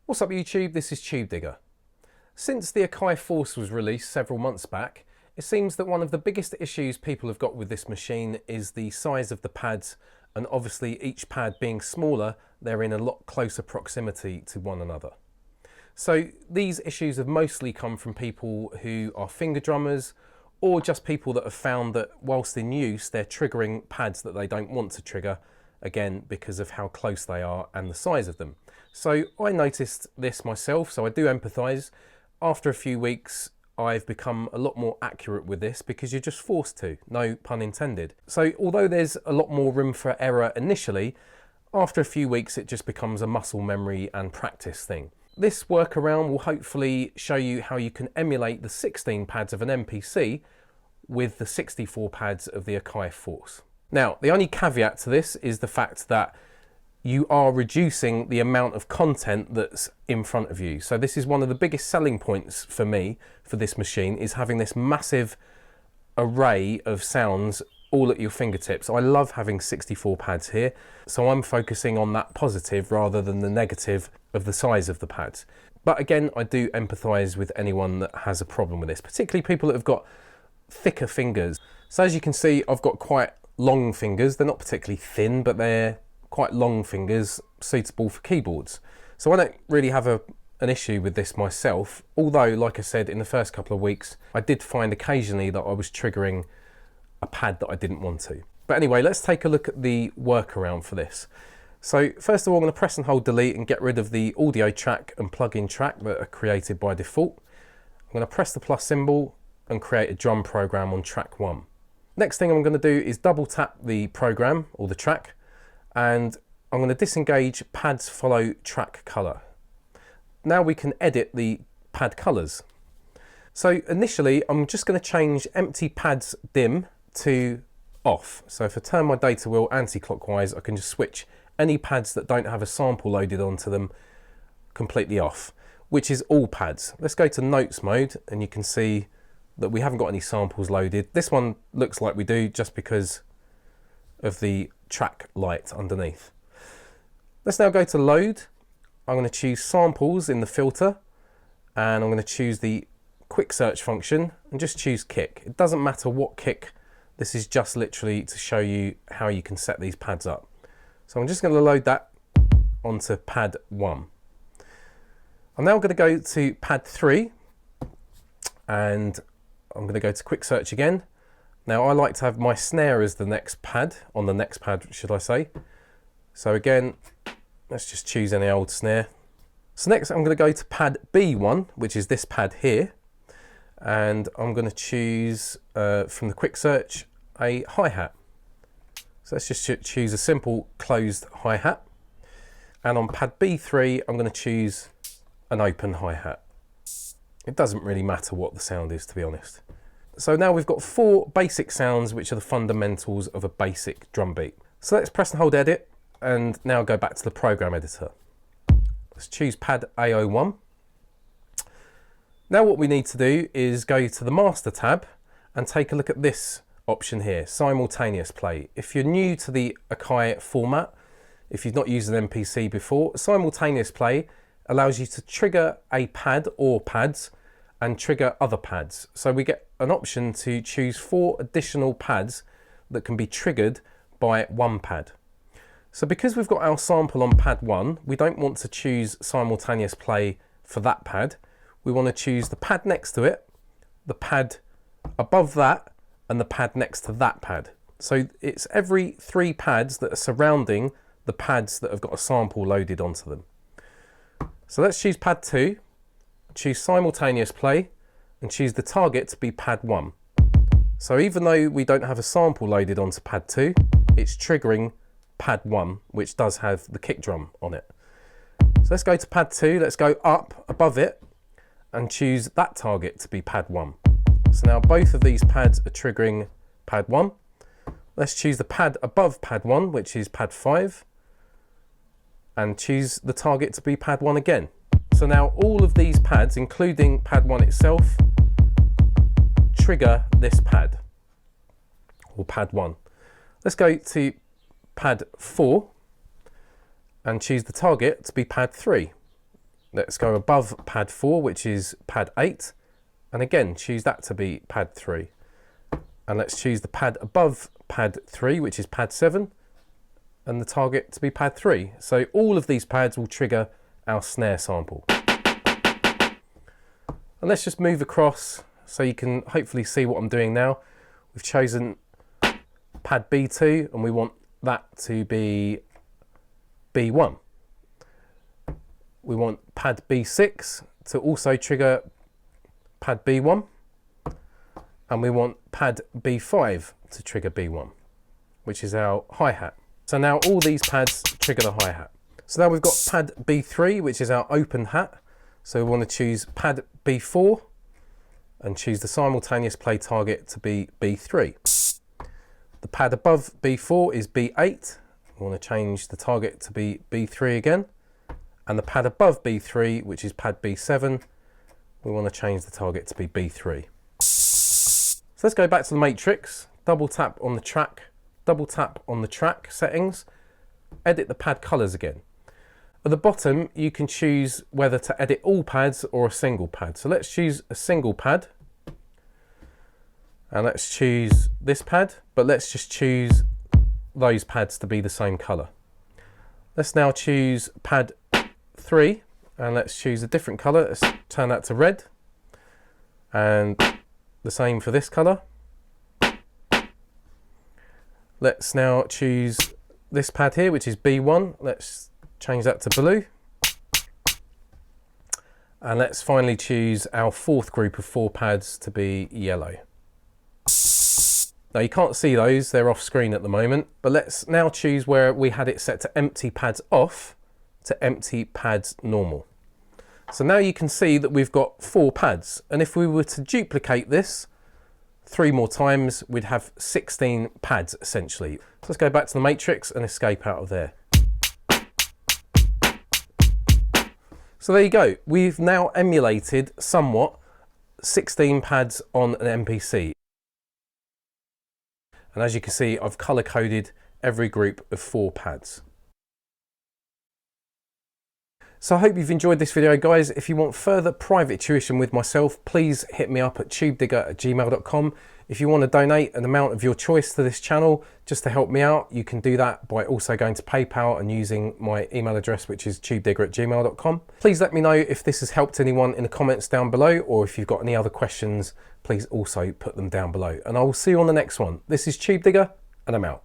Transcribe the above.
What's up YouTube, this is Tubedigga. Since the Akai Force was released several months back, it seems that one of the biggest issues people have got with this machine is the size of the pads, and obviously each pad being smaller, they're in a lot closer proximity to one another. So these issues have mostly come from people who are finger drummers, or just people that have found that whilst in use they're triggering pads that they don't want to trigger, again because of how close they are and the size of them. So I noticed this myself, so I do empathise. After a few weeks I've become a lot more accurate with this because you're just forced to, no pun intended. So although there's a lot more room for error initially, after a few weeks it just becomes a muscle memory and practice thing. This workaround will hopefully show you how you can emulate the 16 pads of an MPC with the 64 pads of the Akai Force. Now, the only caveat to this is the fact that you are reducing the amount of content that's in front of you. So this is one of the biggest selling points for me for this machine, is having this massive array of sounds all at your fingertips. I love having 64 pads here, so I'm focusing on that positive rather than the negative of the size of the pads. But again, I do empathise with anyone that has a problem with this, particularly people that have got thicker fingers. So as you can see, I've got quite long fingers. They're not particularly thin, but they're quite long fingers, suitable for keyboards. So I don't really have an issue with this myself, although like I said, in the first couple of weeks I did find occasionally that I was triggering a pad that I didn't want to. But anyway, let's take a look at the workaround for this. So first of all, I'm going to press and hold delete and get rid of the audio track and plug-in track that are created by default. I'm going to press the plus symbol and create a drum program on track 1. Next thing I'm going to do is double tap the program or the track, and I'm going to disengage pads follow track color. Now we can edit the pad colors. So initially I'm just going to change empty pads dim to off. So if I turn my data wheel anti-clockwise, I can just switch any pads that don't have a sample loaded onto them completely off, which is all pads. Let's go to notes mode and you can see that we haven't got any samples loaded. This one looks like we do just because of the track light underneath. Let's now go to load. I'm going to choose samples in the filter, and I'm going to choose the quick search function and just choose kick. It doesn't matter what kick, this is just literally to show you how you can set these pads up. So I'm just going to load that onto pad 1. I'm now going to go to pad 3 and I'm going to go to quick search again. Now I like to have my snare as the next pad, on the next pad should I say. So again, let's just choose any old snare. So next I'm going to go to pad B1, which is this pad here, and I'm going to choose from the quick search a hi-hat. So let's just choose a simple closed hi-hat, and on pad B3 I'm going to choose an open hi-hat. It doesn't really matter what the sound is, to be honest. So now we've got 4 basic sounds which are the fundamentals of a basic drum beat. So let's press and hold edit and now go back to the program editor. Let's choose pad A01. Now what we need to do is go to the master tab and take a look at this option here, simultaneous play. If you're new to the Akai format, if you've not used an MPC before, simultaneous play allows you to trigger a pad or pads and trigger other pads. So we get an option to choose 4 additional pads that can be triggered by one pad. So because we've got our sample on pad 1, we don't want to choose simultaneous play for that pad. We want to choose the pad next to it, the pad above that, and the pad next to that pad. So it's every 3 pads that are surrounding the pads that have got a sample loaded onto them. So let's choose pad 2, choose simultaneous play, and choose the target to be pad 1. So even though we don't have a sample loaded onto pad 2, it's triggering pad 1, which does have the kick drum on it. So let's go to pad 2, let's go up above it and choose that target to be pad 1. So now both of these pads are triggering pad 1. Let's choose the pad above pad 1, which is pad 5, and choose the target to be pad 1 again. So now all of these pads, including pad 1 itself, trigger this pad, or pad 1. Let's go to pad 4 and choose the target to be pad 3. let's go above pad 4, which is pad 8, and again choose that to be pad 3. And let's choose the pad above pad 3, which is pad 7, and the target to be pad 3. So all of these pads will trigger our snare sample. And let's just move across so you can hopefully see what I'm doing now. We've chosen pad B2 and we want that to be B1. We want pad B6 to also trigger pad B1. And we want pad B5 to trigger B1, which is our hi-hat. So now all these pads trigger the hi-hat. So now we've got pad B3, which is our open hat. So we want to choose pad B4 and choose the simultaneous play target to be B3. The pad above B4 is B8. We want to change the target to be B3 again. And the pad above B3, which is pad B7, we want to change the target to be B3. So let's go back to the matrix, double tap on the track, double tap on the track settings, edit the pad colors again. At the bottom, you can choose whether to edit all pads or a single pad. So let's choose a single pad. And let's choose this pad, but let's just choose those pads to be the same color. Let's now choose pad 3 and let's choose a different color. Let's turn that to red. And the same for this color. Let's now choose this pad here, which is B1. Let's change that to blue. And let's finally choose our fourth group of 4 pads to be yellow. Now you can't see those, they're off screen at the moment, but let's now choose where we had it set to empty pads off to empty pads normal. So now you can see that we've got 4 pads, and if we were to duplicate this 3 more times, we'd have 16 pads essentially. So let's go back to the matrix and escape out of there. So there you go. We've now emulated somewhat 16 pads on an MPC. And as you can see, I've color coded every group of 4 pads. So I hope you've enjoyed this video, guys. If you want further private tuition with myself, please hit me up at tubedigga@gmail.com. If you want to donate an amount of your choice to this channel just to help me out, you can do that by also going to PayPal and using my email address, which is tubedigga@gmail.com. Please let me know if this has helped anyone in the comments down below, or if you've got any other questions, please also put them down below. And I will see you on the next one. This is Tubedigga, and I'm out.